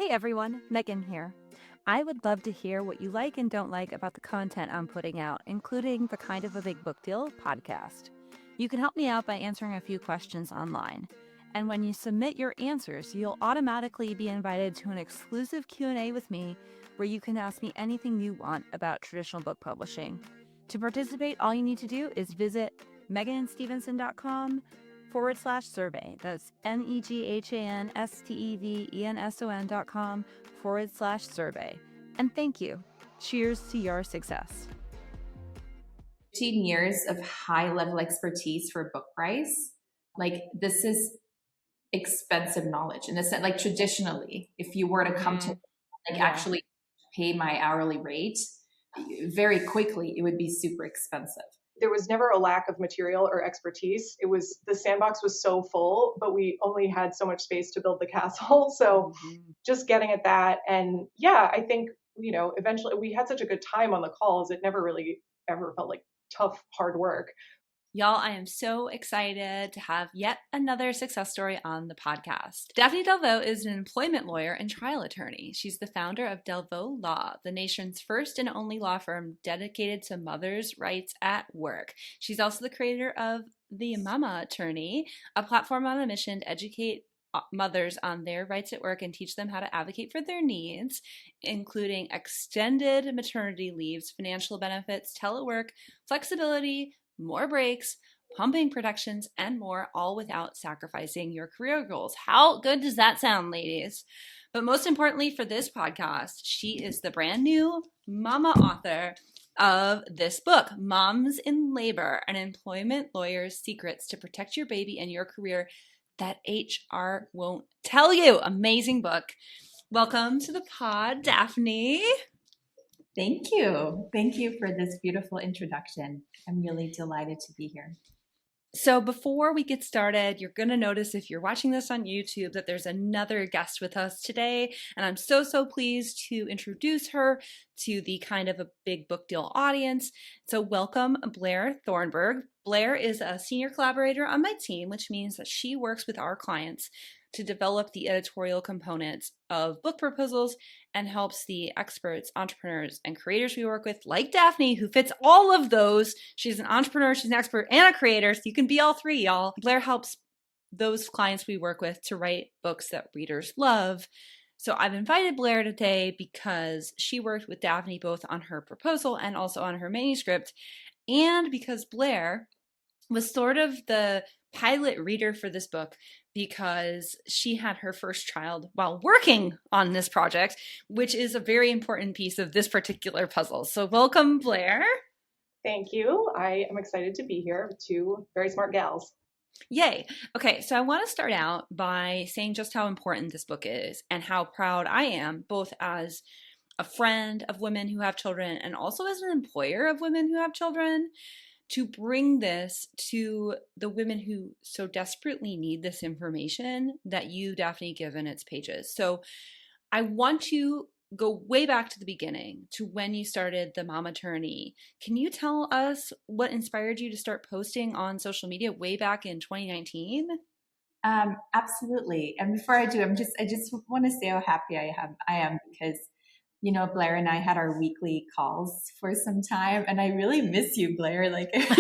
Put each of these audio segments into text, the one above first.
Hey everyone, Megan here. I would love to hear what you like and don't like about the content I'm putting out, including the Kind of a Big Book Deal podcast. You can help me out by answering a few questions online. And when you submit your answers, you'll automatically be invited to an exclusive Q&A with me where you can ask me anything you want about traditional book publishing. To participate, all you need to do is visit meghanstevenson.com/survey. That's meghanstevenson.com/survey. And thank you. Cheers to your success. 15 years of high level expertise for a book price. Like, this is expensive knowledge in a sense. Like, traditionally, if you were to come to actually pay my hourly rate, very quickly it would be super expensive. There was never a lack of material or expertise. The sandbox was so full, but we only had so much space to build the castle. So just getting at that. And yeah, I think, eventually we had such a good time on the calls. It never really ever felt like tough, hard work. Y'all, I am so excited to have yet another success story on the podcast. Daphne Delvaux is an employment lawyer and trial attorney. She's the founder of Delvaux Law, the nation's first and only law firm dedicated to mothers' rights at work. She's also the creator of The Mama Attorney, a platform on a mission to educate mothers on their rights at work and teach them how to advocate for their needs, including extended maternity leaves, financial benefits, telework, flexibility, more breaks, pumping protections, and more, all without sacrificing your career goals. How good does that sound, ladies? But most importantly for this podcast, she is the brand new mama author of this book, Moms in Labor, an employment lawyer's secrets to protect your baby and your career that HR won't tell you. Amazing book. Welcome to the pod, Daphne. Thank you. Thank you for this beautiful introduction. I'm really delighted to be here. So before we get started, you're going to notice if you're watching this on YouTube that there's another guest with us today. And I'm so pleased to introduce her to the Kind of a Big Book Deal audience. So welcome, Blair Thornburg. Blair is a senior collaborator on my team, which means that she works with our clients to develop the editorial components of book proposals and helps the experts, entrepreneurs, and creators we work with, like Daphne, who fits all of those. She's an entrepreneur, she's an expert, and a creator, so you can be all three, y'all. Blair helps those clients we work with to write books that readers love. So I've invited Blair today because she worked with Daphne both on her proposal and also on her manuscript, and because Blair was sort of the pilot reader for this book because she had her first child while working on this project, which is a very important piece of this particular puzzle. So welcome, Blair. Thank you. I am excited to be here with two very smart gals. Yay. Okay, so I want to start out by saying just how important this book is and how proud I am, both as a friend of women who have children and also as an employer of women who have children, to bring this to the women who so desperately need this information that you, Daphne, give in its pages. So I want to go way back to the beginning, to when you started The Mom Attorney. Can you tell us what inspired you to start posting on social media way back in 2019? Absolutely. And before I do, I just want to say how happy I am because Blair and I had our weekly calls for some time, and I really miss you, Blair. Like, likewise,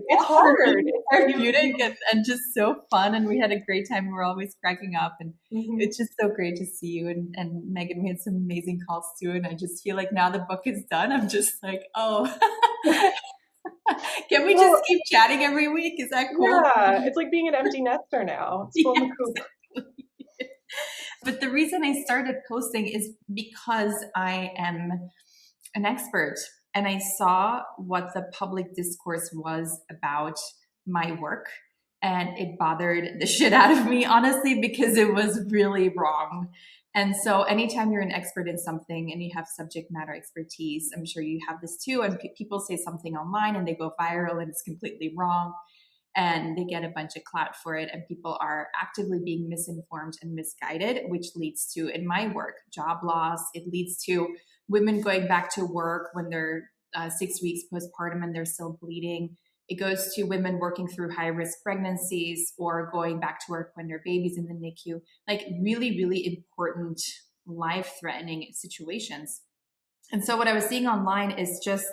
it's hard. It's therapeutic and just so fun, and we had a great time. We were always cracking up, and it's just so great to see you. And Megan, we had some amazing calls too, and I just feel like now the book is done, I'm just like, oh. Can we just keep chatting every week? Is that cool? Yeah, it's like being an empty nester now. It's full in the coop. But the reason I started posting is because I am an expert and I saw what the public discourse was about my work, and it bothered the shit out of me, honestly, because it was really wrong. And so anytime you're an expert in something and you have subject matter expertise, I'm sure you have this too, and people say something online and they go viral and it's completely wrong, and they get a bunch of clout for it, and people are actively being misinformed and misguided, which leads to, in my work, job loss. It leads to women going back to work when they're 6 weeks postpartum and they're still bleeding. It goes to women working through high risk pregnancies or going back to work when their baby's in the NICU, like really, really important life threatening situations. And so what I was seeing online is just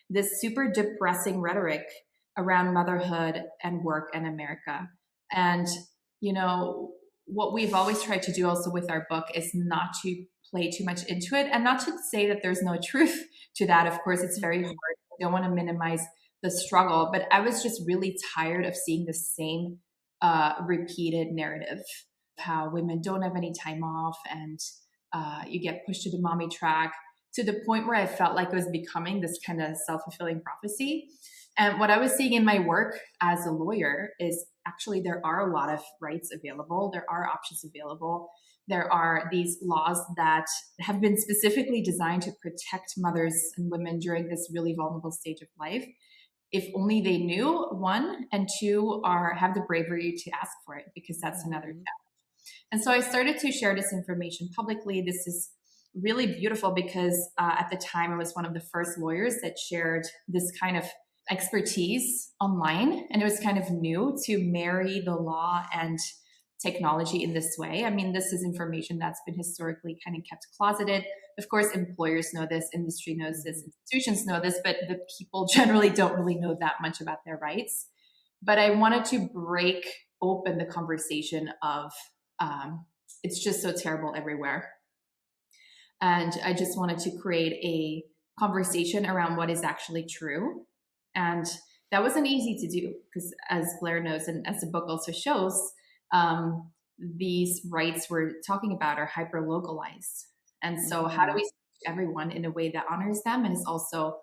this super depressing rhetoric around motherhood and work in America. And, you know, what we've always tried to do also with our book is not to play too much into it, and not to say that there's no truth to that. Of course, it's very hard. I don't want to minimize the struggle, but I was just really tired of seeing the same repeated narrative, how women don't have any time off and you get pushed to the mommy track, to the point where I felt like it was becoming this kind of self-fulfilling prophecy. And what I was seeing in my work as a lawyer is actually there are a lot of rights available. There are options available. There are these laws that have been specifically designed to protect mothers and women during this really vulnerable stage of life. If only they knew, one, and two, have the bravery to ask for it, because that's another challenge. And so I started to share this information publicly. This is really beautiful because at the time I was one of the first lawyers that shared this kind of expertise online. And it was kind of new to marry the law and technology in this way. I mean, this is information that's been historically kind of kept closeted. Of course, employers know this, industry knows this, institutions know this, but the people generally don't really know that much about their rights. But I wanted to break open the conversation of it's just so terrible everywhere. And I just wanted to create a conversation around what is actually true. And that wasn't easy to do because, as Blair knows, and as the book also shows, these rights we're talking about are hyper localized. And so how do we speak to everyone in a way that honors them and is also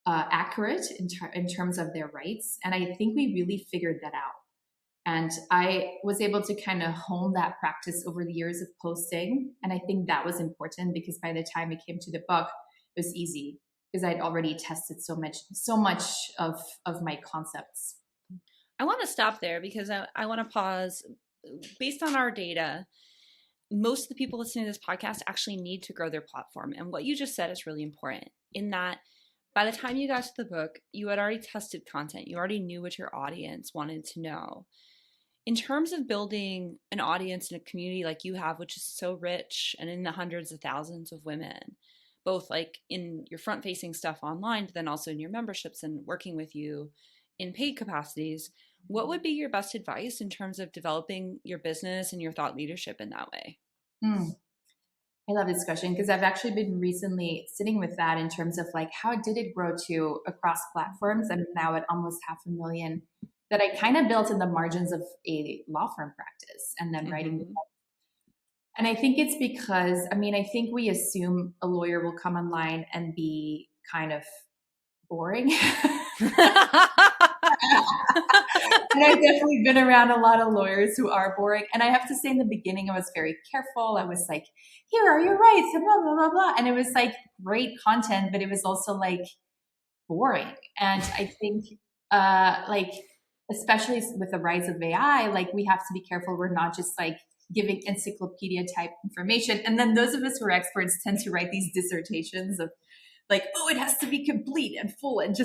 accurate in terms of their rights? And I think we really figured that out. And I was able to kind of hone that practice over the years of posting. And I think that was important because by the time it came to the book, it was easy because I'd already tested so much of my concepts. I want to stop there because I want to pause. Based on our data, most of the people listening to this podcast actually need to grow their platform. And what you just said is really important in that by the time you got to the book, you had already tested content. You already knew what your audience wanted to know. In terms of building an audience and a community like you have, which is so rich and in the hundreds of thousands of women, both like in your front-facing stuff online, but then also in your memberships and working with you in paid capacities, what would be your best advice in terms of developing your business and your thought leadership in that way? I love this question because I've actually been recently sitting with that in terms of like, how did it grow to across platforms? I'm now at almost 500,000 that I kind of built in the margins of a law firm practice and then writing the book. And I think it's because, I mean, I think we assume a lawyer will come online and be kind of boring. And I've definitely been around a lot of lawyers who are boring. And I have to say in the beginning, I was very careful. I was like, here are your rights and blah, blah, blah, blah. And it was like great content, but it was also like boring. And I think like, especially with the rise of AI, like we have to be careful. We're not just like giving encyclopedia type information. And then those of us who are experts tend to write these dissertations of like, oh, it has to be complete and full and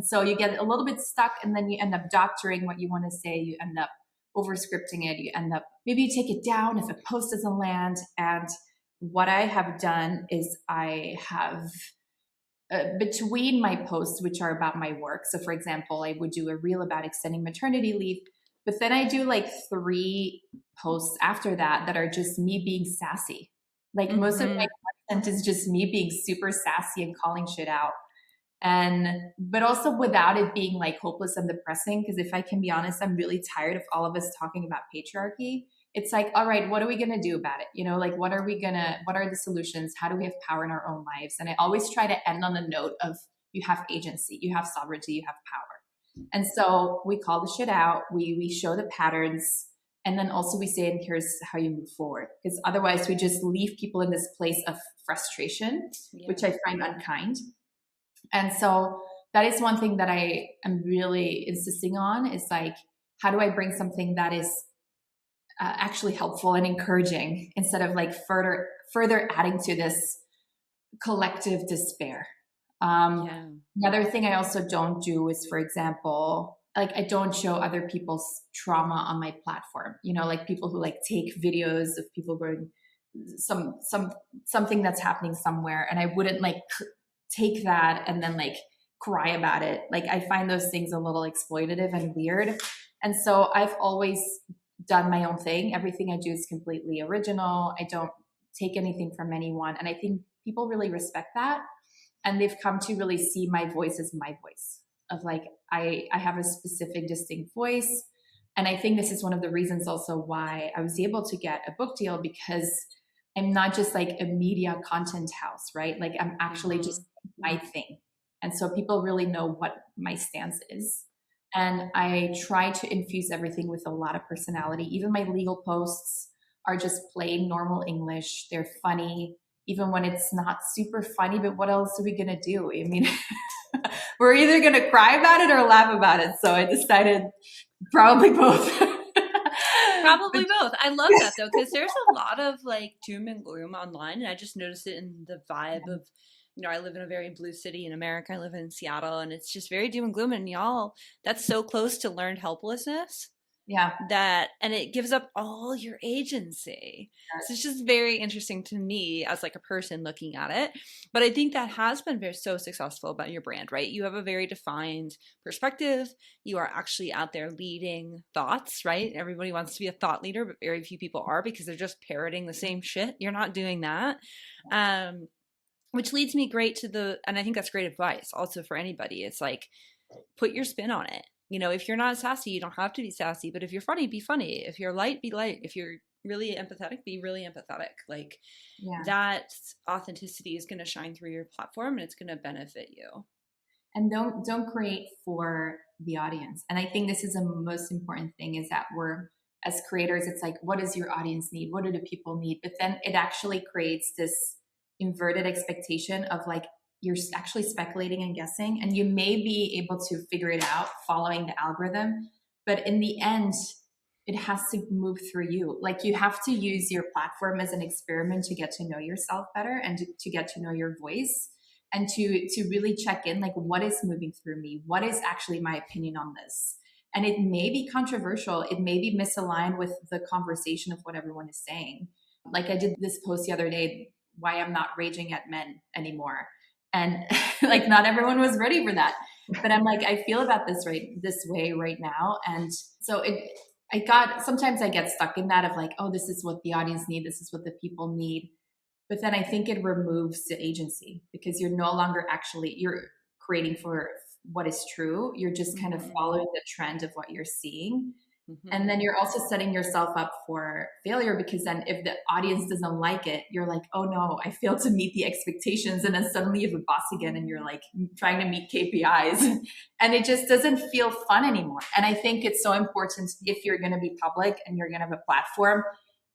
so you get a little bit stuck and then you end up doctoring what you want to say. You end up over scripting it. You end up, maybe you take it down if a post doesn't land. And what I have done is I have between my posts, which are about my work. So for example, I would do a reel about extending maternity leave, but then I do like 3 posts after that are just me being sassy. Like most of my content is just me being super sassy and calling shit out. But also without it being like hopeless and depressing. Because if I can be honest, I'm really tired of all of us talking about patriarchy. It's like, all right, what are we going to do about it? You know, like, what are the solutions? How do we have power in our own lives? And I always try to end on the note of you have agency, you have sovereignty, you have power. And so we call the shit out. We show the patterns. And then also we say, and here's how you move forward. Because otherwise we just leave people in this place of frustration, which I find unkind. And so that is one thing that I am really insisting on is like, how do I bring something that is actually helpful and encouraging instead of like further adding to this collective despair. Another thing I also don't do is, for example, like I don't show other people's trauma on my platform. You know, like people who like take videos of people going something that's happening somewhere, and I wouldn't like take that and then like cry about it. Like I find those things a little exploitative and weird. And so I've always done my own thing. Everything I do is completely original. I don't take anything from anyone. And I think people really respect that. And they've come to really see my voice as my voice of like, I have a specific distinct voice. And I think this is one of the reasons also why I was able to get a book deal, because I'm not just like a media content house, right? Like I'm actually just my thing. And so people really know what my stance is. And I try to infuse everything with a lot of personality. Even my legal posts are just plain normal English. They're funny, even when it's not super funny, but what else are we going to do? I mean, we're either going to cry about it or laugh about it. So I decided probably both. Probably both. I love that though, because there's a lot of like doom and gloom online. And I just noticed it in the vibe of, you know, I live in a very blue city in America. I live in Seattle, and it's just very doom and gloom. And y'all, that's so close to learned helplessness. Yeah. And it gives up all your agency. So it's just very interesting to me as like a person looking at it. But I think that has been so successful about your brand, right? You have a very defined perspective. You are actually out there leading thoughts, right? Everybody wants to be a thought leader, but very few people are, because they're just parroting the same shit. You're not doing that. Which leads me great to and I think that's great advice also for anybody. It's like, put your spin on it. You know, if you're not sassy, you don't have to be sassy, but if you're funny, be funny. If you're light, be light. If you're really empathetic, be really empathetic. Like that authenticity is going to shine through your platform, and it's going to benefit you. And don't create for the audience. And I think this is the most important thing, is that we're, as creators, it's like, what does your audience need? What do the people need? But then it actually creates this inverted expectation of like, you're actually speculating and guessing, and you may be able to figure it out following the algorithm. But in the end, it has to move through you. Like you have to use your platform as an experiment to get to know yourself better, and to get to know your voice, and to really check in, like, what is moving through me? What is actually my opinion on this? And it may be controversial. It may be misaligned with the conversation of what everyone is saying. Like I did this post the other day, why I'm not raging at men anymore. And like, not everyone was ready for that, but I'm like, I feel about this way right now. And so sometimes I get stuck in that of like, oh, this is what the audience need. This is what the people need. But then I think it removes the agency, because you're no longer you're creating for what is true. You're just kind of following the trend of what you're seeing. And then you're also setting yourself up for failure, because then if the audience doesn't like it, you're like, oh no, I failed to meet the expectations. And then suddenly you have a boss again, and you're like trying to meet KPIs, and it just doesn't feel fun anymore. And I think it's so important, if you're going to be public and you're going to have a platform,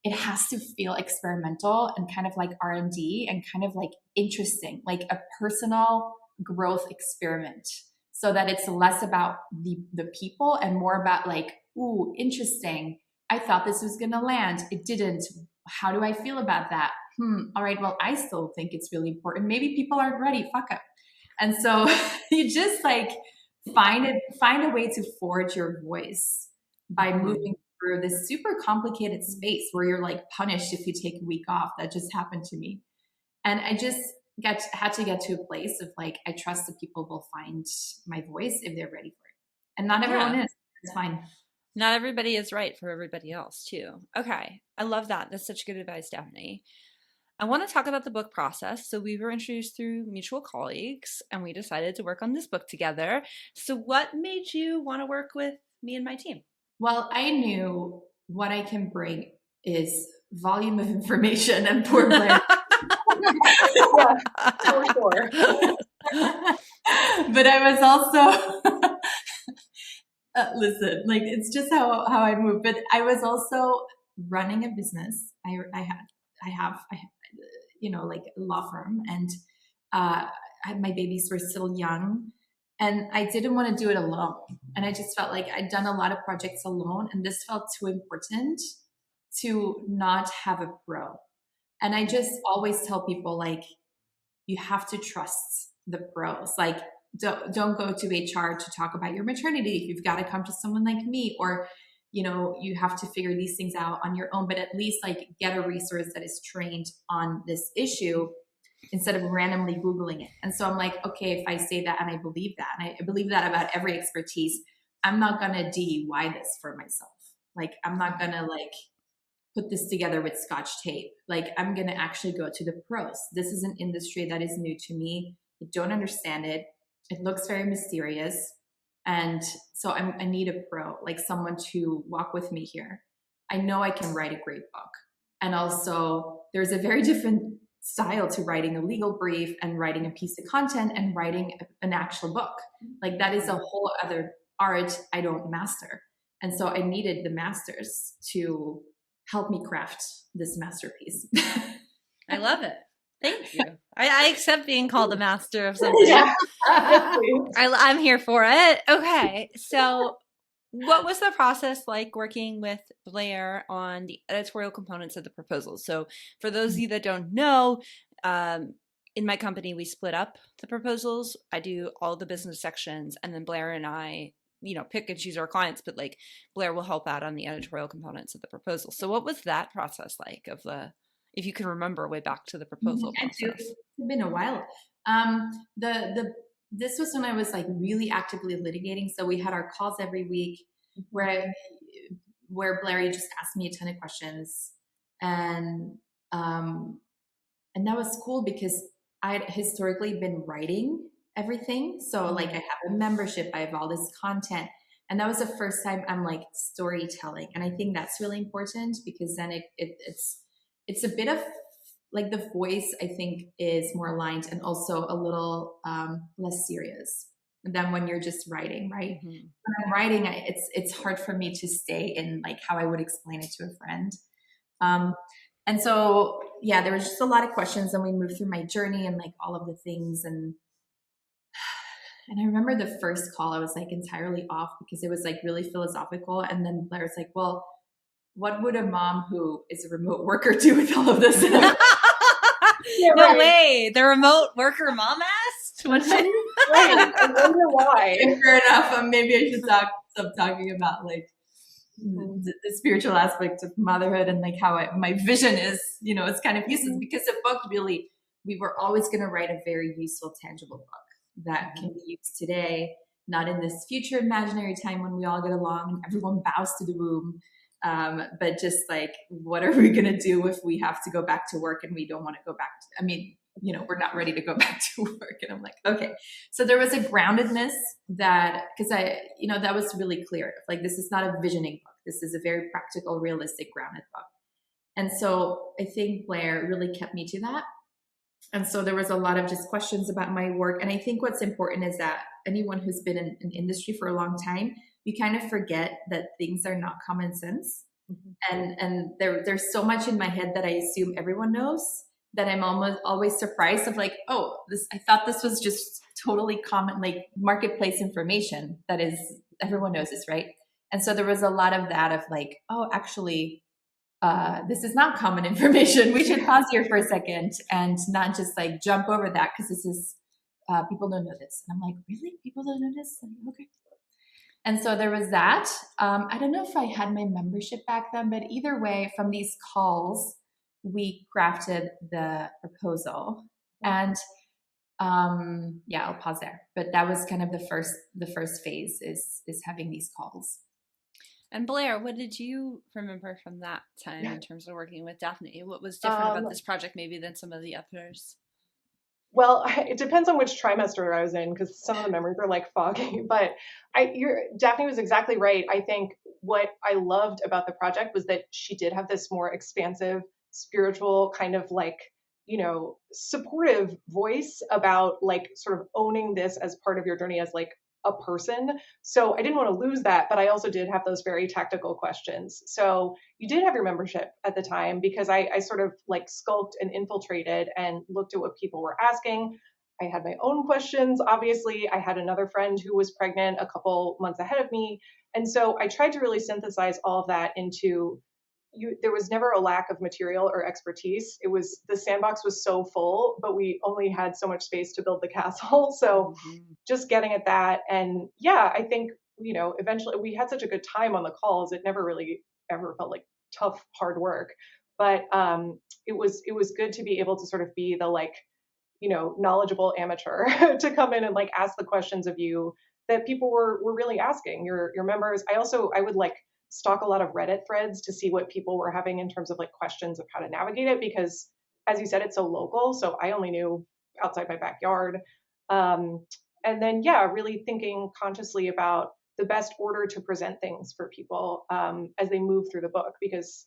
it has to feel experimental and kind of like R&D and kind of like interesting, like a personal growth experiment, so that it's less about the people and more about like, ooh, interesting. I thought this was going to land. It didn't. How do I feel about that? All right. Well, I still think it's really important. Maybe people aren't ready. Fuck up. And so you just like find a way to forge your voice by moving through this super complicated space where you're like punished if you take a week off. That just happened to me. And I just had to get to a place of like, I trust that people will find my voice if they're ready for it. And not everyone is. It's fine. Not everybody is right for everybody else too. Okay. I love that. That's such good advice, Daphne. I want to talk about the book process. So we were introduced through mutual colleagues, and we decided to work on this book together. So what made you want to work with me and my team? Well, I knew what I can bring is volume of information and poor planning. Yeah, for sure. But I was also listen, like it's just how I move. But I was also running a business. I have you know, like a law firm, and my babies were still young, and I didn't want to do it alone. And I just felt like I'd done a lot of projects alone, and this felt too important to not have a bro. And I just always tell people, like, you have to trust the pros. Like, don't go to HR to talk about your maternity. You've got to come to someone like me, or, you know, you have to figure these things out on your own, but at least like get a resource that is trained on this issue instead of randomly Googling it. And so I'm like, okay, if I say that and I believe that, and I believe that about every expertise, I'm not going to DIY this for myself. Like, I'm not going to like put this together with Scotch tape. Like, I'm going to actually go to the pros. This is an industry that is new to me. I don't understand it. It looks very mysterious. And so I need a pro, like someone to walk with me here. I know I can write a great book. And also there's a very different style to writing a legal brief and writing a piece of content and writing an actual book. Like, that is a whole other art I don't master. And so I needed the masters to help me craft this masterpiece. I love it. Thank you. I accept being called a master of something. Yeah. I'm here for it. Okay. So what was the process like working with Blair on the editorial components of the proposal? So for those of you that don't know, in my company, we split up the proposals. I do all the business sections, and then Blair and I, you know, pick and choose our clients, but like Blair will help out on the editorial components of the proposal. So what was that process like, of the, if you can remember way back to the proposal process? It's been a while. This was when I was like really actively litigating. So we had our calls every week where Blair just asked me a ton of questions, and that was cool because I had historically been writing everything. So like, I have a membership, I have all this content, and that was the first time I'm like storytelling. And I think that's really important, because then it's a bit of like, the voice I think is more aligned and also a little less serious than when you're just writing, right? Mm-hmm. When I'm writing, it's hard for me to stay in like how I would explain it to a friend. And so, yeah, there was just a lot of questions, and we moved through my journey and like all of the things. And I remember the first call, I was like entirely off because it was like really philosophical. And then Blair was like, well, what would a mom who is a remote worker do with all of this? Yeah, no right. way. The remote worker mom asked? Right. I wonder why. Fair enough. Maybe I should stop talking about like the spiritual aspect of motherhood and like how my vision is, you know, it's kind of useless, because the book really, we were always going to write a very useful, tangible book that can be used today, not in this future imaginary time when we all get along and everyone bows to the womb. But just like, what are we going to do if we have to go back to work and we don't want to go back to, I mean, you know, we're not ready to go back to work. And I'm like, okay. So there was a groundedness that, because that was really clear. Like, this is not a visioning book. This is a very practical, realistic, grounded book. And so I think Blair really kept me to that. And so there was a lot of just questions about my work. And I think what's important is that anyone who's been in an industry for a long time, you kind of forget that things are not common sense. Mm-hmm. And there's so much in my head that I assume everyone knows, that I'm almost always surprised of like, oh, I thought this was just totally common, like marketplace information that is, everyone knows this, right? And so there was a lot of that of like, oh, actually, this is not common information. We should pause here for a second and not just like jump over that, because this is, people don't know this. And I'm like, really? People don't know this? Like, okay. And so there was that. I don't know if I had my membership back then, but either way, from these calls, we crafted the proposal. And yeah, I'll pause there. But that was kind of the first phase is having these calls. And Blair, what did you remember from that time in terms of working with Daphne? What was different about this project maybe than some of the others? Well, it depends on which trimester I was in, because some of the memories are like foggy. But Daphne was exactly right. I think what I loved about the project was that she did have this more expansive, spiritual kind of like, you know, supportive voice about like sort of owning this as part of your journey as like a person. So I didn't want to lose that, but I also did have those very tactical questions. So you did have your membership at the time, because I sort of like skulked and infiltrated and looked at what people were asking. I had my own questions. Obviously, I had another friend who was pregnant a couple months ahead of me. And so I tried to really synthesize all of that into there was never a lack of material or expertise. It was the sandbox was so full, but we only had so much space to build the castle. So just getting at that. And yeah, I think, eventually we had such a good time on the calls. It never really ever felt like tough, hard work. But it was good to be able to sort of be the knowledgeable amateur to come in and ask the questions of you that people were really asking your members. I would stalk a lot of Reddit threads to see what people were having in terms of questions of how to navigate it, because as you said, it's so local. So I only knew outside my backyard. And then, yeah, really thinking consciously about the best order to present things for people as they move through the book, because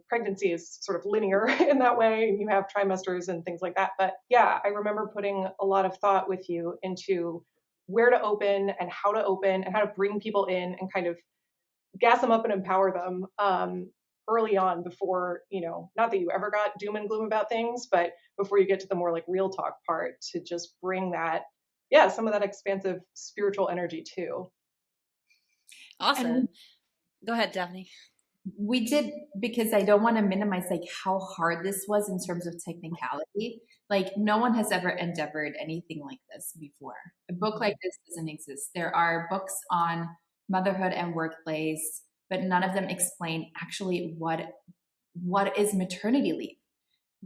pregnancy is sort of linear in that way. You have trimesters and things like that. But yeah, I remember putting a lot of thought with you into where to open and how to bring people in and kind of gas them up and empower them early on before, not that you ever got doom and gloom about things, but before you get to the more real talk part, to just bring that, some of that expansive spiritual energy too. Awesome. And go ahead, Daphne. We did, because I don't want to minimize how hard this was in terms of technicality. No one has ever endeavored anything like this before. A book like this doesn't exist. There are books on motherhood and workplace, but none of them explain actually what is maternity leave.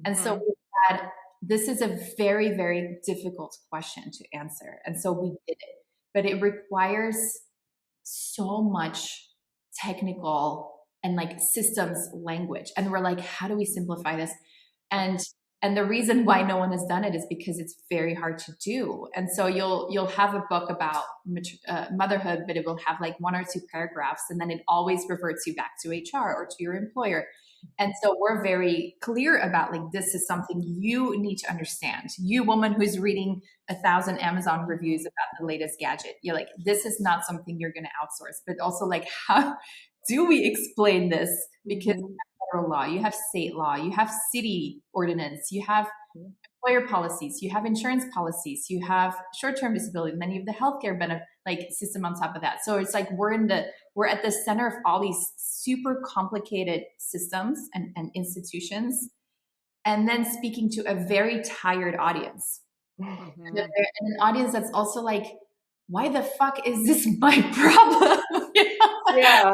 And so we had, this is a very, very difficult question to answer. And so we did it, but it requires so much technical and systems language. And we're how do we simplify this? And the reason why no one has done it is because it's very hard to do. And so you'll have a book about motherhood, but it will have 1 or 2 paragraphs, and then it always reverts you back to HR or to your employer. And so we're very clear about this is something you need to understand. You, woman who's reading 1,000 Amazon reviews about the latest gadget, you're this is not something you're going to outsource. But also how do we explain this? Because you have federal law, you have state law, you have city ordinance, you have employer policies, you have insurance policies, you have short-term disability, and then you have the healthcare benefit system on top of that. So it's we're at the center of all these super complicated systems and institutions, and then speaking to a very tired audience. And an audience that's also why the fuck is this my problem? Yeah.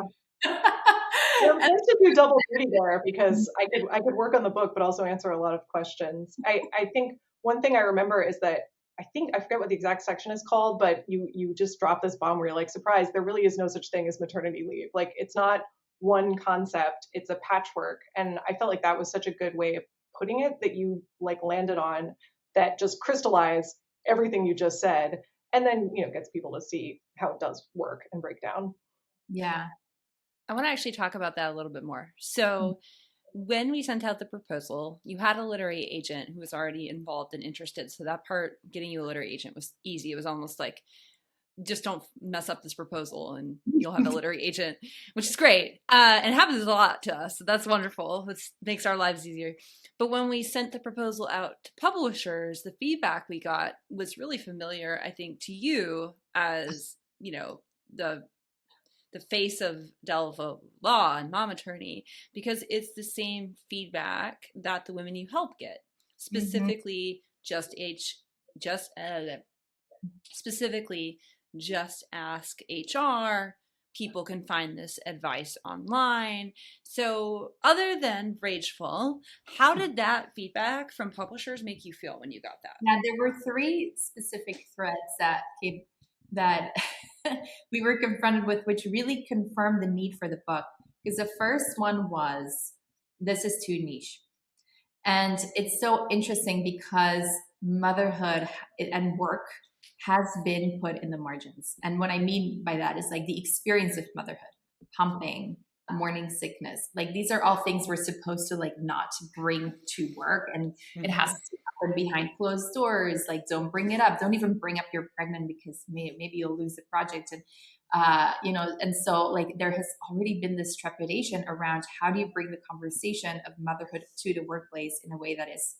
I'm going to do double duty there, because I could work on the book, but also answer a lot of questions. I think one thing I remember is that I forget what the exact section is called, but you just dropped this bomb where you're surprise, there really is no such thing as maternity leave. It's not one concept, it's a patchwork. And I felt that was such a good way of putting it, that you landed on, that just crystallized everything you just said, and then gets people to see how it does work and break down. Yeah. I want to actually talk about that a little bit more. So when we sent out the proposal, you had a literary agent who was already involved and interested. So that part, getting you a literary agent, was easy. It was almost just don't mess up this proposal and you'll have a literary agent, which is great. And happens a lot to us. So that's wonderful. It makes our lives easier. But when we sent the proposal out to publishers, the feedback we got was really familiar, I think, to you as, the face of Delvaux law and mom attorney, because it's the same feedback that the women you help get, specifically specifically just ask HR. People can find this advice online. So other than rageful, how did that feedback from publishers make you feel when you got that? Yeah, there were 3 specific threads that we were confronted with, which really confirmed the need for the book. Because the first one was, this is too niche. And it's so interesting because motherhood and work has been put in the margins. And what I mean by that is the experience of motherhood, pumping, morning sickness. These are all things we're supposed to not bring to work. And it has to happen behind closed doors. Don't bring it up. Don't even bring up you're pregnant, because maybe you'll lose the project. And, and so there has already been this trepidation around how do you bring the conversation of motherhood to the workplace in a way that is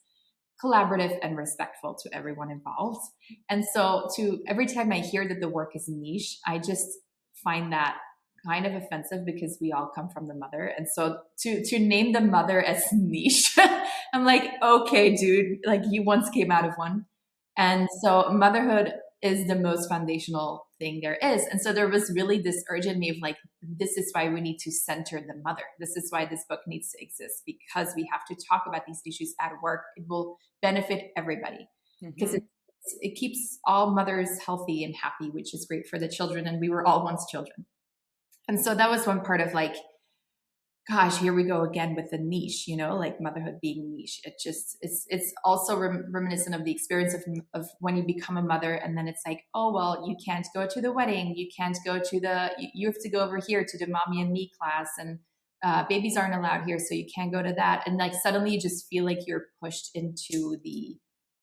collaborative and respectful to everyone involved. And so every time I hear that the work is niche, I just find that kind of offensive because we all come from the mother. And so to name the mother as niche, I'm like, okay, dude, like you once came out of one. And so motherhood is the most foundational thing there is. And so there was really this urge in me of like, this is why we need to center the mother. This is why this book needs to exist, because we have to talk about these issues at work. It will benefit everybody because it keeps all mothers healthy and happy, which is great for the children. And we were all once children. And so that was one part of like, gosh, here we go again with the niche, you know, like motherhood being niche. It's also reminiscent of the experience of when you become a mother, and then it's like, oh, well, you can't go to the wedding. You can't go to you have to go over here to the mommy and me class, and babies aren't allowed here. So you can't go to that. And like, suddenly you just feel like you're pushed into the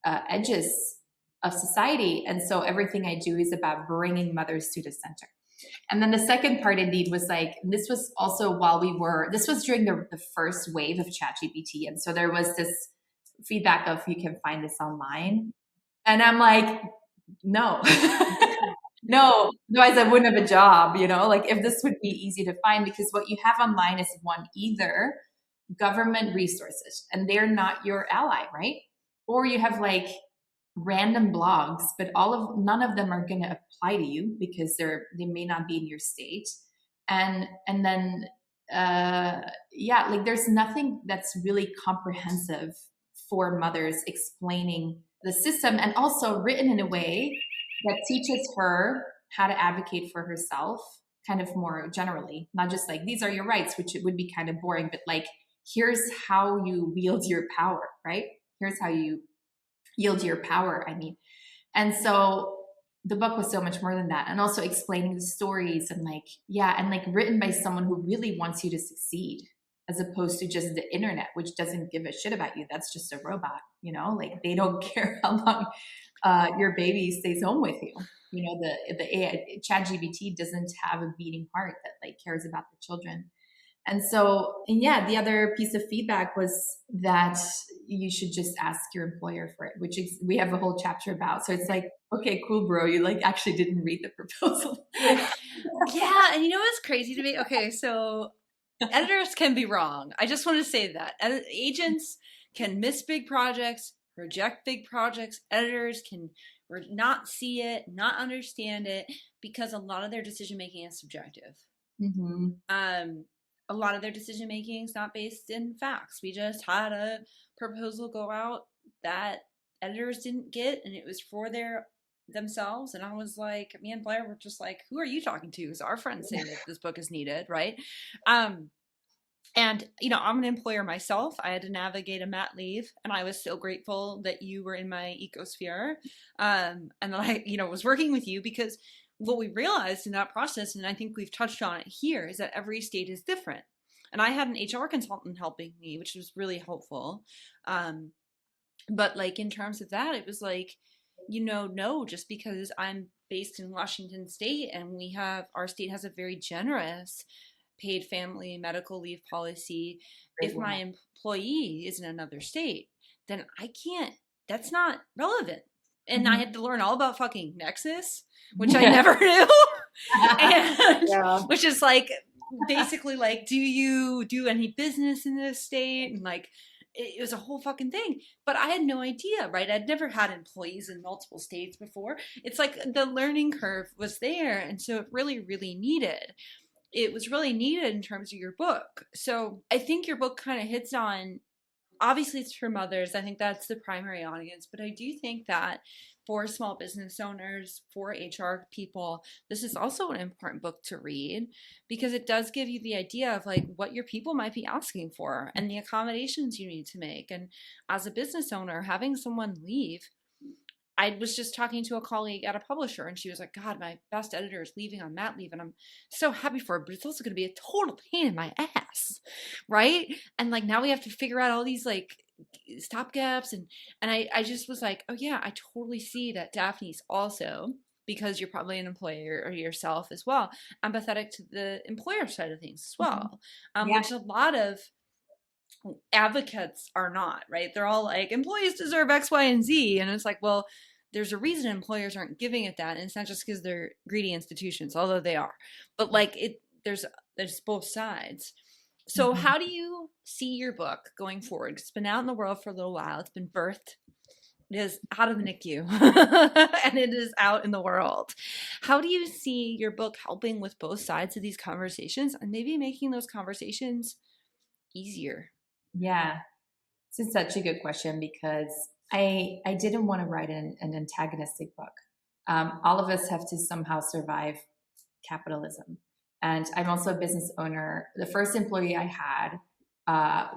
edges of society. And so everything I do is about bringing mothers to the center. And then the second part indeed was like, this was also this was during the first wave of ChatGPT. And so there was this feedback of, you can find this online. And I'm like, no, no, otherwise I wouldn't have a job, you know, like if this would be easy to find, because what you have online is either government resources and they're not your ally, right? Or you have like random blogs, but none of them are going to apply to you because they may not be in your state. And then like there's nothing that's really comprehensive for mothers explaining the system, and also written in a way that teaches her how to advocate for herself kind of more generally, not just like, these are your rights, which it would be kind of boring, but like, here's how you wield your power, right? Here's how you yield your power, I mean. And so the book was so much more than that. And also explaining the stories and like, and like written by someone who really wants you to succeed, as opposed to just the internet, which doesn't give a shit about you. That's just a robot, you know, like they don't care how long your baby stays home with you. You know, the AI, ChatGPT doesn't have a beating heart that like cares about the children. And so, the other piece of feedback was that you should just ask your employer for it, which we have a whole chapter about. So it's like, okay, cool, bro. You like actually didn't read the proposal. Yeah. And you know what's crazy to me? Okay. So editors can be wrong. I just want to say that agents can miss big projects, reject big projects. Editors can not see it, not understand it, because a lot of their decision-making is subjective. A lot of their decision making is not based in facts. We just had a proposal go out that editors didn't get, and it was for themselves. And I was like, me and Blair were just like, who are you talking to? Because our friends say that this book is needed, right? And you know, I'm an employer myself. I had to navigate a mat leave, and I was so grateful that you were in my ecosphere, and I, you know, was working with you, because what we realized in that process, and I think we've touched on it here, is that every state is different. And I had an HR consultant helping me, which was really helpful. But like in terms of that, it was like, you know, no, just because I'm based in Washington State and our state has a very generous paid family medical leave policy. If my employee is in another state, then I can't, that's not relevant. And I had to learn all about fucking Nexus, which I never knew. And which is like, basically like, do you do any business in this state? And like, it was a whole fucking thing. But I had no idea, right? I'd never had employees in multiple states before. It's like the learning curve was there. And so it really, really needed. It was really needed in terms of your book. So I think your book kind of hits on, obviously it's for mothers. I think that's the primary audience, but I do think that for small business owners, for HR people, this is also an important book to read, because it does give you the idea of like what your people might be asking for and the accommodations you need to make. And as a business owner, having someone leave, I was just talking to a colleague at a publisher, and she was like, God, my best editor is leaving on mat leave, and I'm so happy for her, but it's also going to be a total pain in my ass, right? And like now we have to figure out all these like stopgaps, and I just was like, oh yeah, I totally see that Daphne's also, because you're probably an employer or yourself as well, empathetic to the employer side of things as well, which a lot of advocates are not, right? They're all like, employees deserve X, Y, and Z. And it's like, well, there's a reason employers aren't giving it that. And it's not just because they're greedy institutions, although they are. But like there's both sides. So how do you see your book going forward? It's been out in the world for a little while. It's been birthed. It is out of the NICU and it is out in the world. How do you see your book helping with both sides of these conversations and maybe making those conversations easier? Yeah, this is such a good question because I didn't want to write an antagonistic book. All of us have to somehow survive capitalism. And I'm also a business owner. The first employee I had, after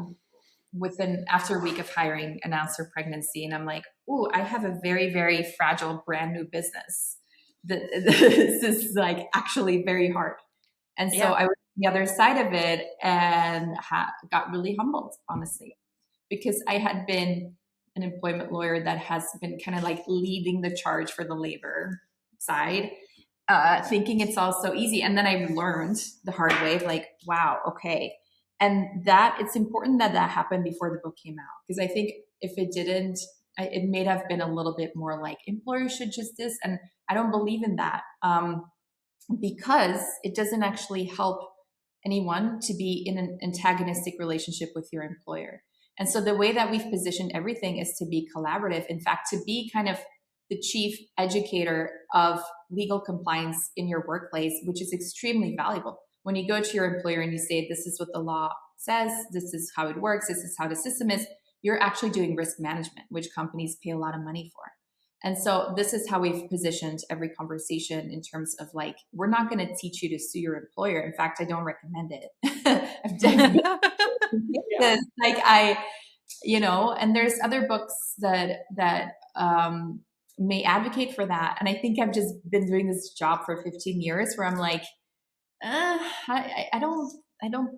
a week of hiring, announced her pregnancy, and I'm like, "Ooh, I have a very, very fragile, brand new business. This is like actually very hard." And so I was on the other side of it and got really humbled, honestly, because I had been an employment lawyer that has been kind of like leading the charge for the labor side, thinking it's all so easy. And then I learned the hard way of like, wow, okay. And that it's important that happened before the book came out. Because I think if it didn't, it may have been a little bit more like employers should just this. And I don't believe in that because it doesn't actually help anyone to be in an antagonistic relationship with your employer. And so the way that we've positioned everything is to be collaborative. In fact, to be kind of the chief educator of legal compliance in your workplace, which is extremely valuable. When you go to your employer and you say, this is what the law says, this is how it works, this is how the system is, you're actually doing risk management, which companies pay a lot of money for. And so this is how we've positioned every conversation in terms of like, we're not going to teach you to sue your employer. In fact, I don't recommend it. And there's other books that may advocate for that. And I think I've just been doing this job for 15 years where I'm like, I don't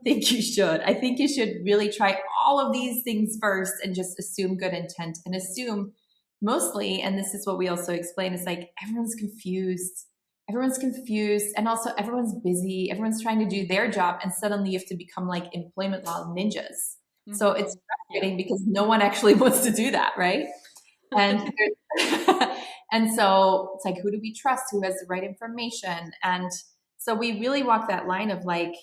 think you should. I think you should really try all of these things first and just assume good intent and assume mostly, and this is what we also explain, is like everyone's confused. And also everyone's busy. Everyone's trying to do their job and suddenly you have to become like employment law ninjas. Mm-hmm. So it's frustrating because no one actually wants to do that, right? And and so it's like, who do we trust? Who has the right information? And so we really walk that line of like,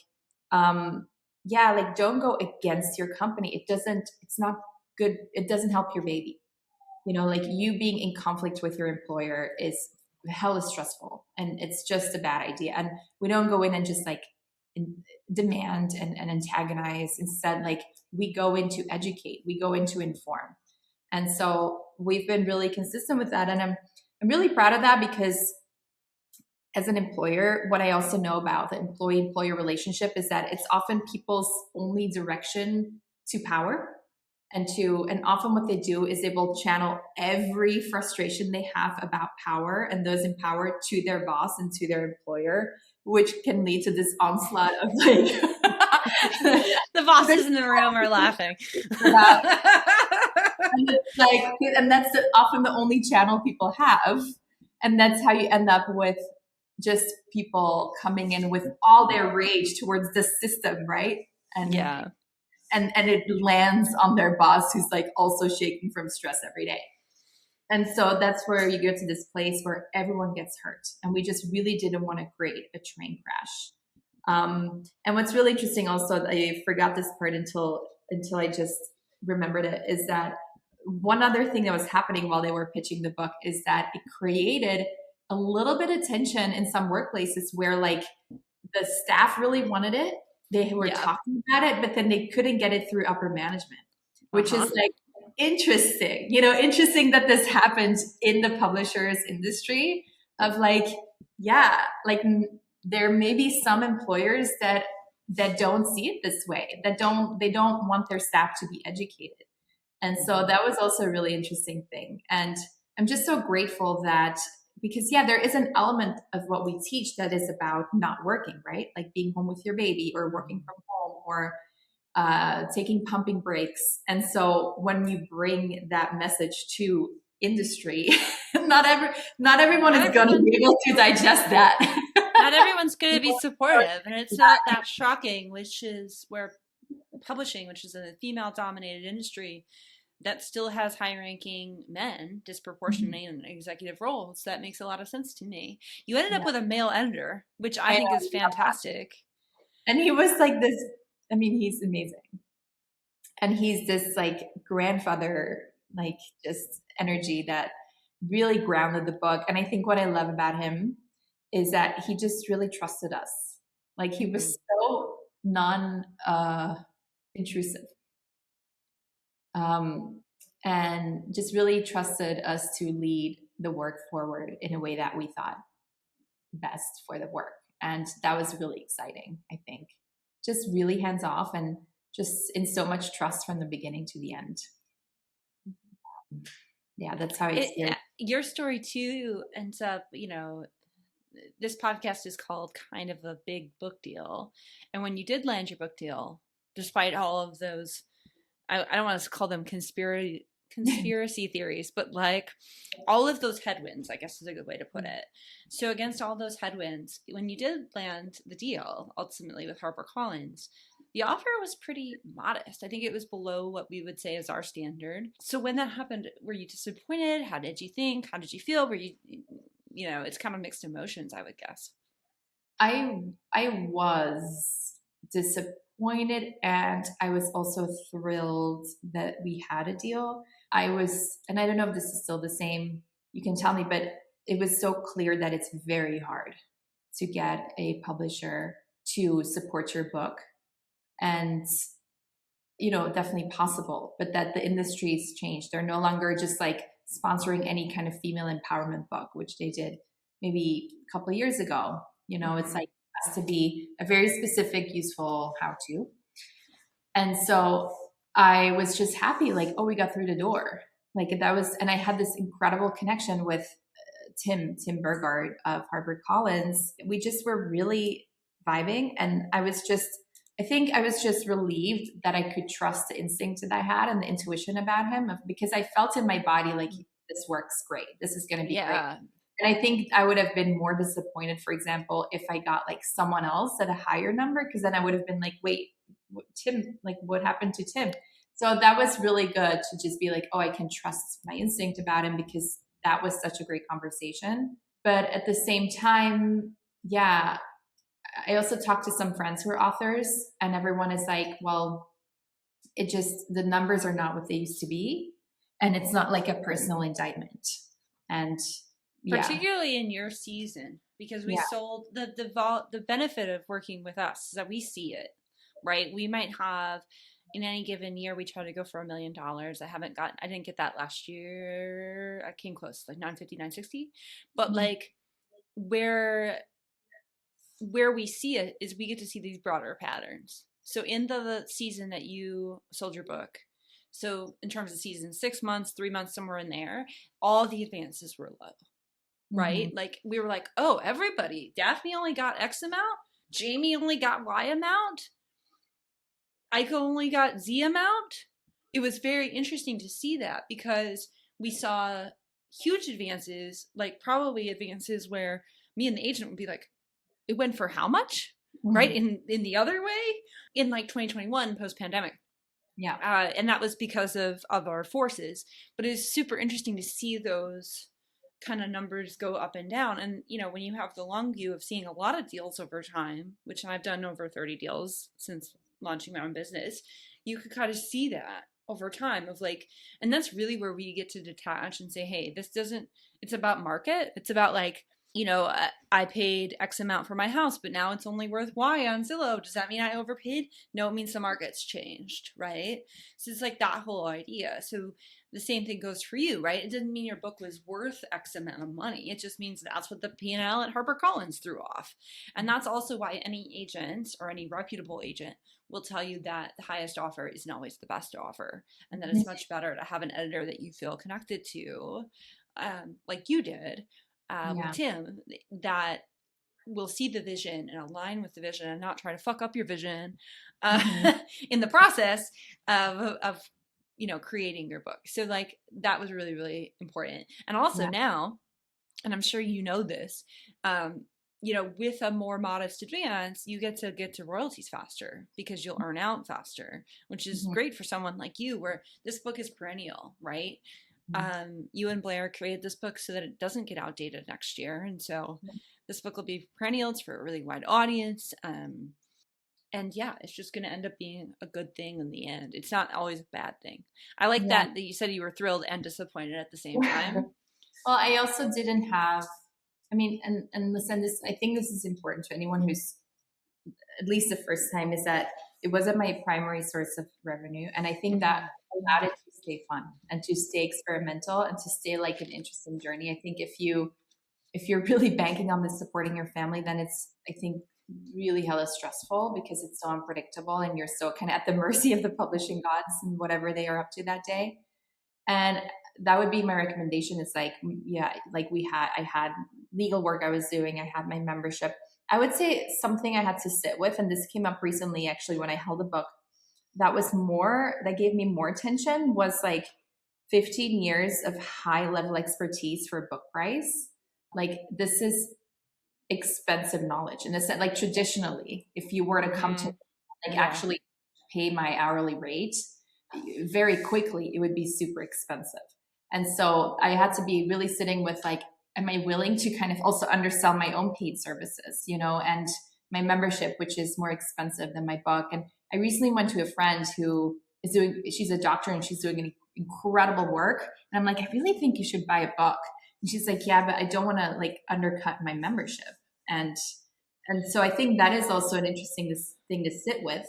like don't go against your company. It's not good. It doesn't help your baby. Like you being in conflict with your employer is stressful and it's just a bad idea. And we don't go in and just like demand and antagonize. Instead, like we go in to educate, we go in to inform. And so we've been really consistent with that. And I'm really proud of that because as an employer, what I also know about the employee-employer relationship is that it's often people's only direction to power. And often what they do is they will channel every frustration they have about power and those in power to their boss and to their employer, which can lead to this onslaught of like the bosses in the room are laughing. And that's often the only channel people have. And that's how you end up with just people coming in with all their rage towards the system, right? And it lands on their boss who's like also shaking from stress every day. And so that's where you go to this place where everyone gets hurt. And we just really didn't want to create a train crash. And what's really interesting also, I forgot this part until I just remembered it, is that one other thing that was happening while they were pitching the book is that it created a little bit of tension in some workplaces where like the staff really wanted it. They were talking about it, but then they couldn't get it through upper management, which is like interesting, interesting that this happens in the publishers industry of like, there may be some employers that don't see it this way, they don't want their staff to be educated. And so that was also a really interesting thing. And I'm just so grateful that, because there is an element of what we teach that is about not working, right? Like being home with your baby or working from home or taking pumping breaks. And so when you bring that message to industry, not everyone is going to be able to digest that. Not everyone's going to be supportive. And it's not that shocking, which is where publishing, which is a female-dominated industry, that still has high-ranking men disproportionately in executive roles. That makes a lot of sense to me. You ended up with a male editor, which I think is fantastic. And he was like this, I mean, he's amazing. And he's this like grandfather, like just energy that really grounded the book. And I think what I love about him is that he just really trusted us. Like he was so non intrusive. And just really trusted us to lead the work forward in a way that we thought best for the work. And that was really exciting, I think. Just really hands off and just in so much trust from the beginning to the end. Yeah, that's how I feel. Your story too ends up, this podcast is called Kind of a Big Book Deal. And when you did land your book deal, despite all of those, I don't want to call them conspiracy theories, but like all of those headwinds, I guess is a good way to put it. So against all those headwinds, when you did land the deal, ultimately with HarperCollins, the offer was pretty modest. I think it was below what we would say is our standard. So when that happened, were you disappointed? How did you think? How did you feel? Were you, it's kind of mixed emotions, I would guess. I was disappointed, and I was also thrilled that we had a deal. I was, and I don't know if this is still the same, you can tell me, but it was so clear that it's very hard to get a publisher to support your book. And, definitely possible, but that the industry's changed. They're no longer just like sponsoring any kind of female empowerment book, which they did maybe a couple of years ago. It's like, it has to be a very specific, useful how-to. And so I was just happy, like, oh, we got through the door. Like that was, and I had this incredible connection with Tim Burgard of HarperCollins. We just were really vibing. And I think I was just relieved that I could trust the instinct that I had and the intuition about him, because I felt in my body, like, this works great. This is going to be great. And I think I would have been more disappointed, for example, if I got like someone else at a higher number, because then I would have been like, wait, Tim, like what happened to Tim? So that was really good to just be like, oh, I can trust my instinct about him, because that was such a great conversation. But at the same time, yeah, I also talked to some friends who are authors, and everyone is like, well, the numbers are not what they used to be. And it's not like a personal indictment. And particularly in your season, because we sold the benefit of working with us is that we see it, right? We might have, in any given year, we try to go for $1 million. I didn't get that last year. I came close, like 950, 960. But like where we see it is we get to see these broader patterns. So in the season that you sold your book, so in terms of season, 6 months, 3 months, somewhere in there, all the advances were low, right? Like we were like, oh, everybody, Daphne only got X amount, Jamie only got Y amount, Aiko only got Z amount. It was very interesting to see that, because we saw huge advances, like probably advances where me and the agent would be like, it went for how much? Right? In the other way, in like 2021 post-pandemic. Yeah. And that was because of our forces. But it's super interesting to see those kind of numbers go up and down. And, when you have the long view of seeing a lot of deals over time, which I've done over 30 deals since launching my own business, you could kind of see that over time of like, and that's really where we get to detach and say, hey, it's about market. It's about like, I paid X amount for my house, but now it's only worth Y on Zillow. Does that mean I overpaid? No, it means the market's changed, right? So it's like that whole idea. So the same thing goes for you, right? It didn't mean your book was worth X amount of money. It just means that's what the P&L at HarperCollins threw off. And that's also why any agent or any reputable agent will tell you that the highest offer isn't always the best offer, and that it's much better to have an editor that you feel connected to, like you did, with Tim, that will see the vision and align with the vision and not try to fuck up your vision in the process of creating your book. So like that was really, really important. And also now, and I'm sure you know this, with a more modest advance, you get to royalties faster because you'll earn out faster, which is great for someone like you, where this book is perennial, right? You and Blair created this book so that it doesn't get outdated next year. And so this book will be perennial. It's for a really wide audience. And yeah, it's just going to end up being a good thing in the end. It's not always a bad thing. I like Yeah. that you said you were thrilled and disappointed at the same time. Well, I also didn't have, I mean, and listen, I think this is important to anyone who's at least the first time, is that it wasn't my primary source of revenue. And I think that allowed it to stay fun and to stay experimental and to stay like an interesting journey. I think if you're really banking on this supporting your family, then it's, I think, really hella stressful because it's so unpredictable and you're so kind of at the mercy of the publishing gods and whatever they are up to that day. And that would be my recommendation. It's like, yeah, like I had legal work I was doing. I had my membership. I would say something I had to sit with, and this came up recently actually when I held a book that gave me more attention, was like 15 years of high level expertise for a book price. Like, this is expensive knowledge in a sense. Like, traditionally, if you were to come to actually pay my hourly rate, very quickly it would be super expensive. And so I had to be really sitting with like, am I willing to kind of also undersell my own paid services, and my membership, which is more expensive than my book. And I recently went to a friend who she's a doctor and she's doing incredible work. And I'm like, I really think you should buy a book. And she's like, yeah, but I don't want to like undercut my membership. And so I think that is also an interesting thing to sit with,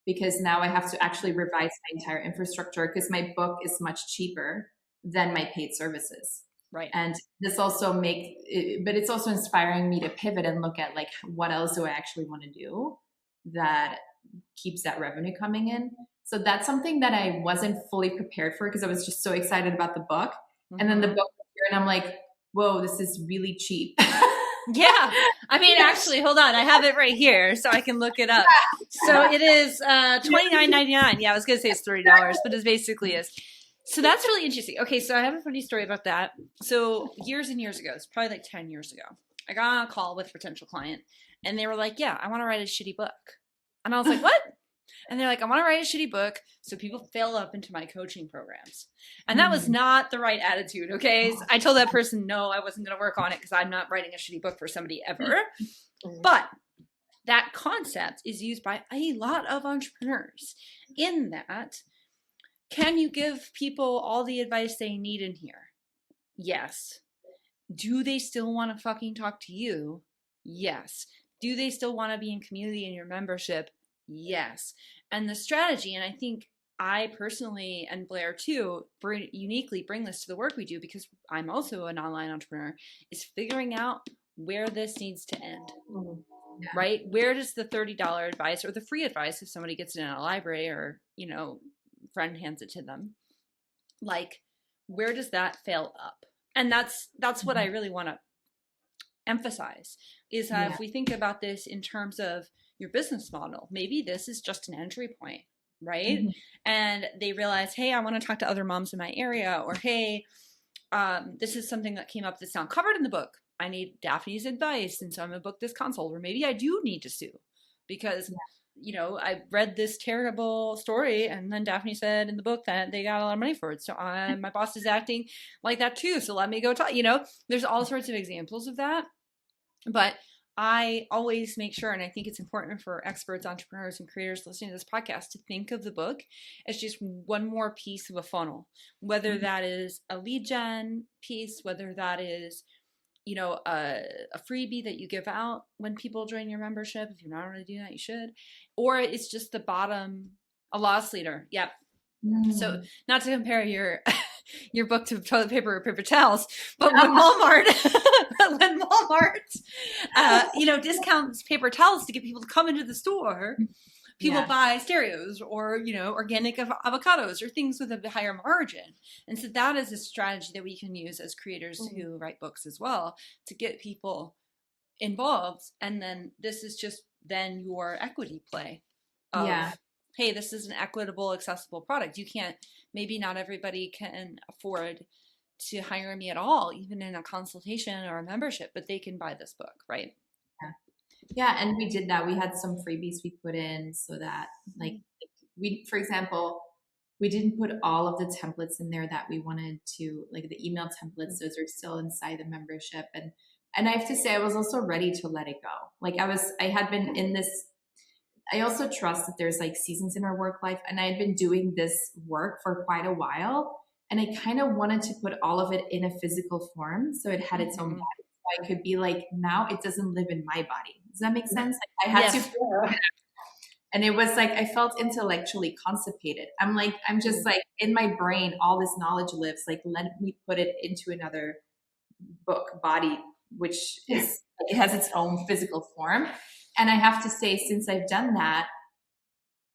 because now I have to actually revise my entire infrastructure because my book is much cheaper than my paid services. Right. And this also but it's also inspiring me to pivot and look at like, what else do I actually want to do that keeps that revenue coming in? So that's something that I wasn't fully prepared for because I was just so excited about the book. And then the book was here and I'm like, whoa, this is really cheap. Yeah. I mean, actually, hold on. I have it right here so I can look it up. So it is $29.99. Yeah, I was going to say it's $30, but it basically is. So that's really interesting. Okay, so I have a funny story about that. So years and years ago, it's probably like 10 years ago, I got on a call with a potential client and they were like, yeah, I want to write a shitty book. And I was like, what? And they're like, I want to write a shitty book so people fill up into my coaching programs. And that was not the right attitude, okay? So I told that person, no, I wasn't going to work on it because I'm not writing a shitty book for somebody ever. But that concept is used by a lot of entrepreneurs in that, can you give people all the advice they need in here? Yes. Do they still want to fucking talk to you? Yes. Do they still want to be in community in your membership? Yes. And the strategy, and I think I personally, and Blair too, uniquely bring this to the work we do because I'm also an online entrepreneur, is figuring out where this needs to end. Yeah. Right? Where does the $30 advice or the free advice, if somebody gets it in a library or, friend hands it to them, like, where does that fail up? And that's what I really want to emphasize is that if we think about this in terms of your business model, maybe this is just an entry point, right? And they realize, hey, I want to talk to other moms in my area, or hey, this is something that came up that's not covered in the book. I need Daphne's advice, and so I'm gonna book this consult, or maybe I do need to sue because I read this terrible story, and then Daphne said in the book that they got a lot of money for it. So my boss is acting like that too. So let me go talk. There's all sorts of examples of that. But I always make sure, and I think it's important for experts, entrepreneurs, and creators listening to this podcast to think of the book as just one more piece of a funnel, whether that is a lead gen piece, whether that is a freebie that you give out when people join your membership. If you're not already doing that, you should. Or it's just the bottom, a loss leader. Yep. So not to compare your book to toilet paper or paper towels, but when Walmart discounts paper towels to get people to come into the store, people buy stereos or, organic avocados or things with a higher margin. And so that is a strategy that we can use as creators who write books as well to get people involved. And then this is just then your equity play of, hey, this is an equitable, accessible product. Maybe not everybody can afford to hire me at all, even in a consultation or a membership, but they can buy this book, right? Yeah, and we did that. We had some freebies we put in so that, for example, we didn't put all of the templates in there that we wanted to, like the email templates. Those are still inside the membership, and I have to say, I was also ready to let it go. Like I had been in this. I also trust that there's like seasons in our work life, and I had been doing this work for quite a while, and I kind of wanted to put all of it in a physical form so it had its own body. So I could be like, now it doesn't live in my body. Does that make sense? Like, I had to, and it was like, I felt intellectually constipated. I'm just like, in my brain, all this knowledge lives, like, let me put it into another book body, which is, it has its own physical form. And I have to say, since I've done that,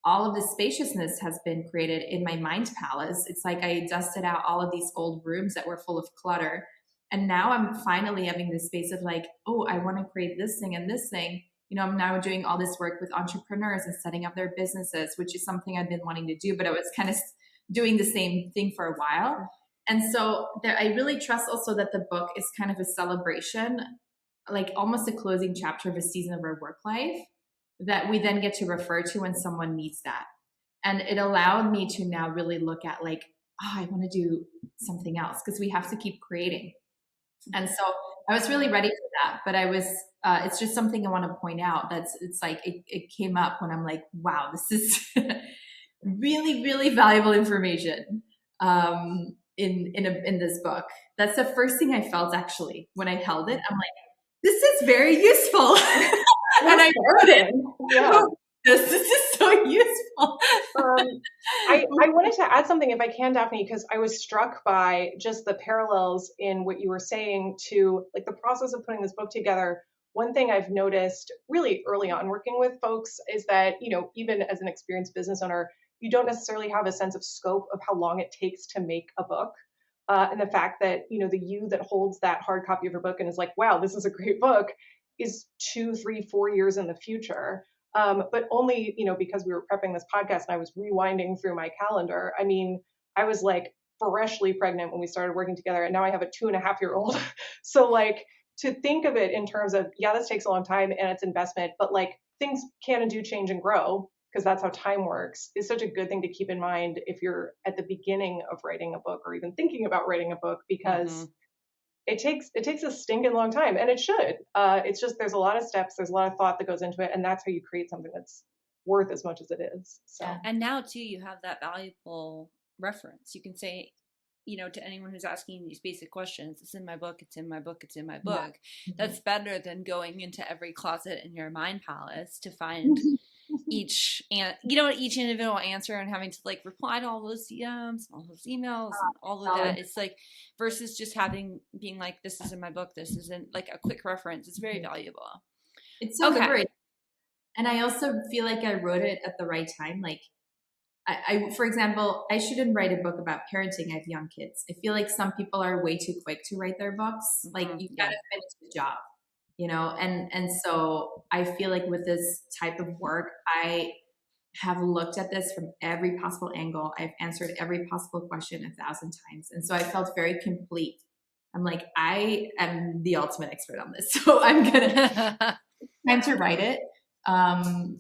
all of the spaciousness has been created in my mind palace. It's like I dusted out all of these old rooms that were full of clutter. And now I'm finally having this space of like, oh, I want to create this thing and this thing. You know, I'm now doing all this work with entrepreneurs and setting up their businesses, which is something I've been wanting to do, but I was kind of doing the same thing for a while. And so I really trust also that the book is kind of a celebration, like almost a closing chapter of a season of our work life that we then get to refer to when someone needs that. And it allowed me to now really look at like, oh, I want to do something else because we have to keep creating. And so I was really ready for that, but I was, it's just something I want to point out. It's like, it came up when I'm like, wow, this is really, really valuable information in this book. That's the first thing I felt actually when I held it. I'm like, this is very useful. And I wrote it. Yeah. This is so useful. I wanted to add something if I can, Daphne, because I was struck by just the parallels in what you were saying to like the process of putting this book together. One thing I've noticed really early on working with folks is that, you know, even as an experienced business owner, you don't necessarily have a sense of scope of how long it takes to make a book. And the fact that, you know, the you that holds that hard copy of your book and is like, wow, this is a great book is 2, 3, 4 years in the future. But only, you know, because we were prepping this podcast and I was rewinding through my calendar. I mean, I was like freshly pregnant when we started working together, and now I have a 2.5-year-old. So like to think of it in terms of, yeah, this takes a long time and it's investment, but like things can and do change and grow because that's how time works is such a good thing to keep in mind if you're at the beginning of writing a book or even thinking about writing a book, because it takes a stinking long time, and it should. It's just there's a lot of steps, there's a lot of thought that goes into it, and that's how you create something that's worth as much as it is. So, and now too, you have that valuable reference. You can say, you know, to anyone who's asking these basic questions, it's in my book, it's in my book, it's in my book. Yeah. That's better than going into every closet in your mind palace to find each individual answer and having to like reply to all those DMs, all those emails, and all of that. It's like versus just being like, this is in my book, this isn't like a quick reference. It's very valuable. It's so good. And I also feel like I wrote it at the right time. Like I, for example, I shouldn't write a book about parenting. I have young kids. I feel like some people are way too quick to write their books. Like you've got to finish the job. You know, and so I feel like with this type of work, I have looked at this from every possible angle. I've answered every possible question 1,000 times. And so I felt very complete. I'm like, I am the ultimate expert on this. So I'm going to time to write it. And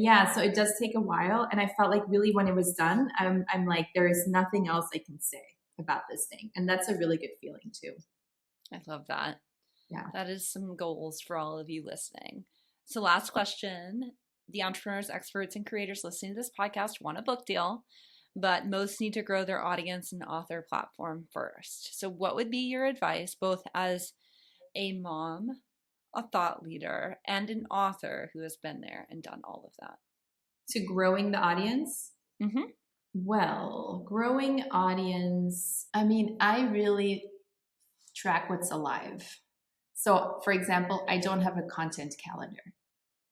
yeah, so it does take a while. And I felt like really when it was done, I'm like, there is nothing else I can say about this thing. And that's a really good feeling too. I love that. Yeah. That is some goals for all of you listening. So last question, the entrepreneurs, experts, and creators listening to this podcast want a book deal, but most need to grow their audience and author platform first. So what would be your advice, both as a mom, a thought leader, and an author who has been there and done all of that? To growing the audience? Mm-hmm. Well, growing audience, I mean, I really track what's alive. So, for example, I don't have a content calendar.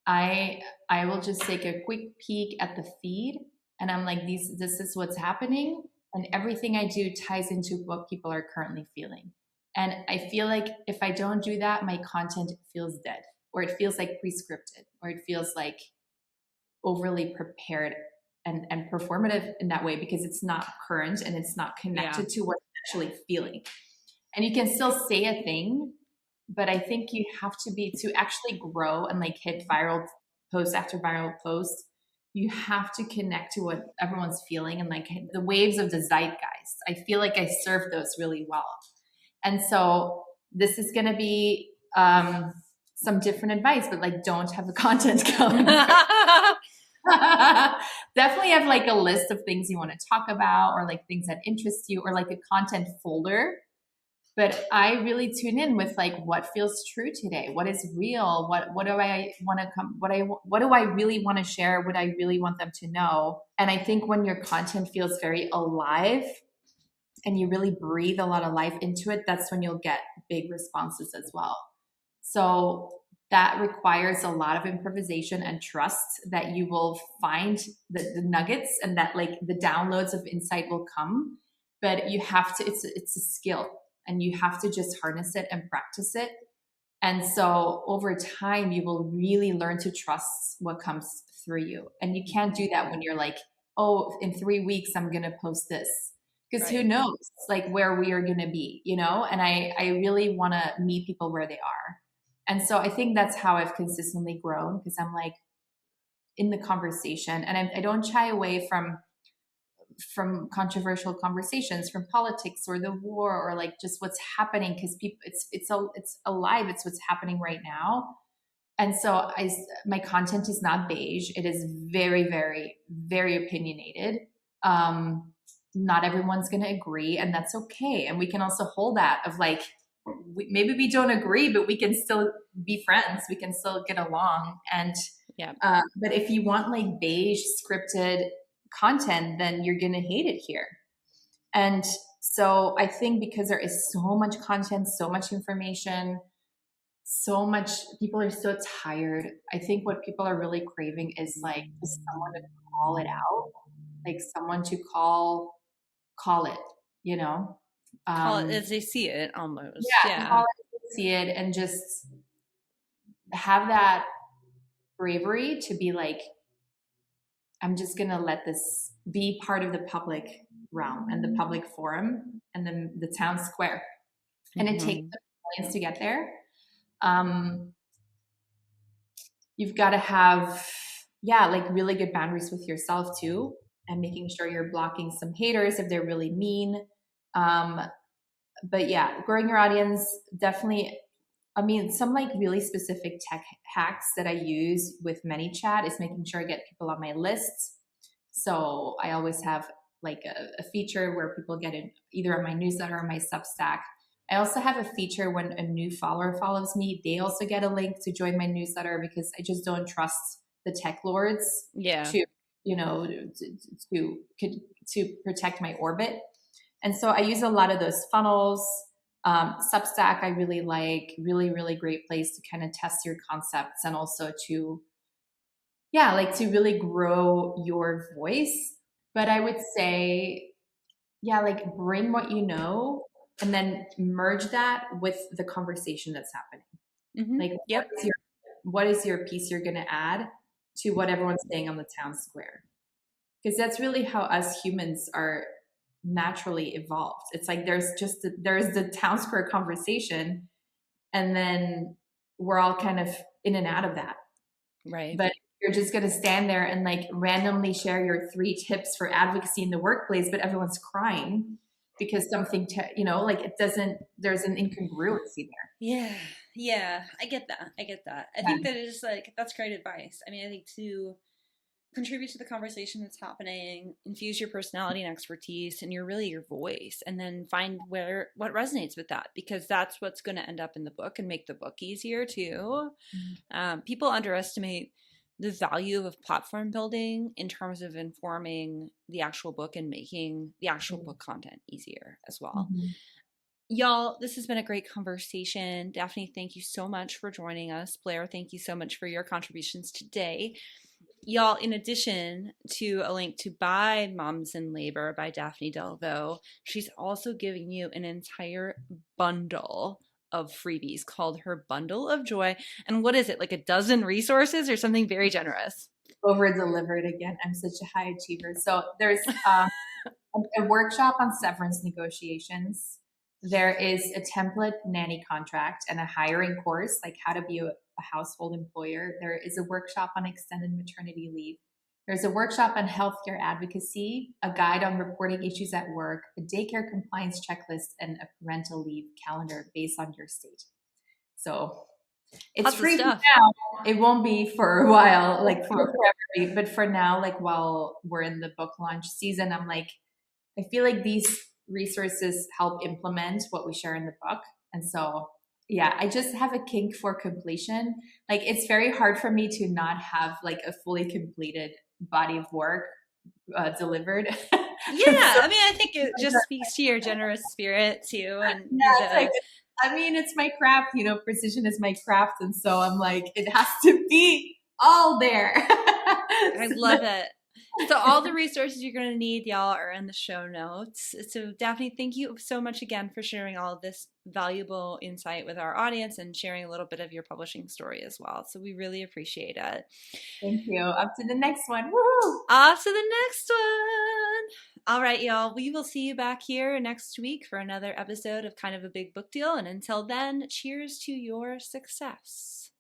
I will just take a quick peek at the feed, and I'm like, this is what's happening, and everything I do ties into what people are currently feeling. And I feel like if I don't do that, my content feels dead, or it feels like pre-scripted, or it feels like overly prepared and performative in that way, because it's not current and it's not connected to what I'm actually feeling. And you can still say a thing, but I think you have to actually grow and like hit viral post after viral post, you have to connect to what everyone's feeling and like the waves of the zeitgeist. I feel like I serve those really well. And so this is going to be some different advice, but like don't have a content calendar. Definitely have like a list of things you want to talk about, or like things that interest you, or like a content folder. But I really tune in with like what feels true today, what is real, what do I want to come, what do I really want to share, what I really want them to know. And I think when your content feels very alive and you really breathe a lot of life into it, that's when you'll get big responses as well. So that requires a lot of improvisation and trust that you will find the nuggets, and that like the downloads of insight will come. But you have to, it's a skill, and you have to just harness it and practice it. And so over time, you will really learn to trust what comes through you. And you can't do that when you're like, oh, in 3 weeks, I'm going to post this. Because who knows like where we are going to be, you know? And I really want to meet people where they are. And so I think that's how I've consistently grown, because I'm like in the conversation, and I don't shy away from controversial conversations, from politics or the war, or like just what's happening, because people, it's alive. It's what's happening right now. And so my content is not beige. It is very, very, very opinionated. Not everyone's going to agree, and that's okay. And we can also hold that of like, maybe we don't agree, but we can still be friends. We can still get along. And, but if you want like beige scripted content, then you're going to hate it here. And so I think because there is so much content, so much information, so much, people are so tired. I think what people are really craving is like just someone to call it out, like someone to call it, you know, call it as they see it almost. Call it as they see it, and just have that bravery to be like, I'm just going to let this be part of the public realm and the public forum and then the town square. And it takes millions to get there. You've got to have, like really good boundaries with yourself too, and making sure you're blocking some haters if they're really mean. But growing your audience, definitely. I mean, some like really specific tech hacks that I use with ManyChat is making sure I get people on my lists. So I always have like a feature where people get it either on my newsletter or my Substack. I also have a feature when a new follower follows me, they also get a link to join my newsletter, because I just don't trust the tech lords to, you know, to protect my orbit. And so I use a lot of those funnels. Substack, I really like, really great place to kind of test your concepts, and also to, to really grow your voice. But I would say, like bring what you know, and then merge that with the conversation that's happening. Like, what is your piece you're going to add to what everyone's saying on the town square? Because that's really how us humans are naturally evolved. It's like there's the town square conversation, and then we're all kind of in and out of that. Right. But you're just going to stand there and like randomly share your 3 tips for advocacy in the workplace, but everyone's crying because something, like it doesn't, there's an incongruency there. Yeah. I get that. I think that it is like, that's great advice. I mean, I think to contribute to the conversation that's happening, infuse your personality and expertise and your voice, and then find what resonates with that, because that's what's going to end up in the book and make the book easier too. People underestimate the value of platform building in terms of informing the actual book and making the actual book content easier as well. Y'all, this has been a great conversation. Daphne, thank you so much for joining us. Blair, thank you so much for your contributions today. Y'all, in addition to a link to buy Moms in Labor by Daphne Delvaux, she's also giving you an entire bundle of freebies called her Bundle of Joy. And what is it, like a dozen resources or something very generous? Over-delivered again. I'm such a high achiever. So there's a workshop on severance negotiations. There is a template nanny contract and a hiring course, like how to be a household employer. There is a workshop on extended maternity leave. There's a workshop on healthcare advocacy, a guide on reporting issues at work, a daycare compliance checklist, and a parental leave calendar based on your state. So It's Lots of free for stuff. now. It won't be for a while, like forever. But for now, like while we're in the book launch season, I'm like, I feel like these resources help implement what we share in the book. And so, yeah, I just have a kink for completion. Like it's very hard for me to not have like a fully completed body of work delivered. Yeah, So, I mean, I think it just speaks to your generous spirit too, and yeah, it's like, I mean, it's my craft, you know, precision is my craft. And so I'm like, it has to be all there. I love it. So all the resources you're going to need, y'all, are in the show notes. So Daphne, thank you so much again for sharing all of this valuable insight with our audience and sharing a little bit of your publishing story as well. So we really appreciate it. Thank you. Up to the next one. Woohoo! Off to the next one. All right, y'all. We will see you back here next week for another episode of Kind of a Big Book Deal. And until then, cheers to your success.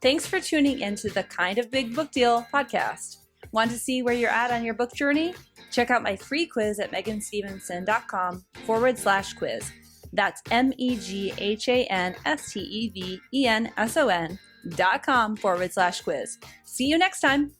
Thanks for tuning into the Kind of Big Book Deal podcast. Want to see where you're at on your book journey? Check out my free quiz at meghanstevenson.com/quiz. That's MEGHANSTEVENSON.com/quiz. See you next time.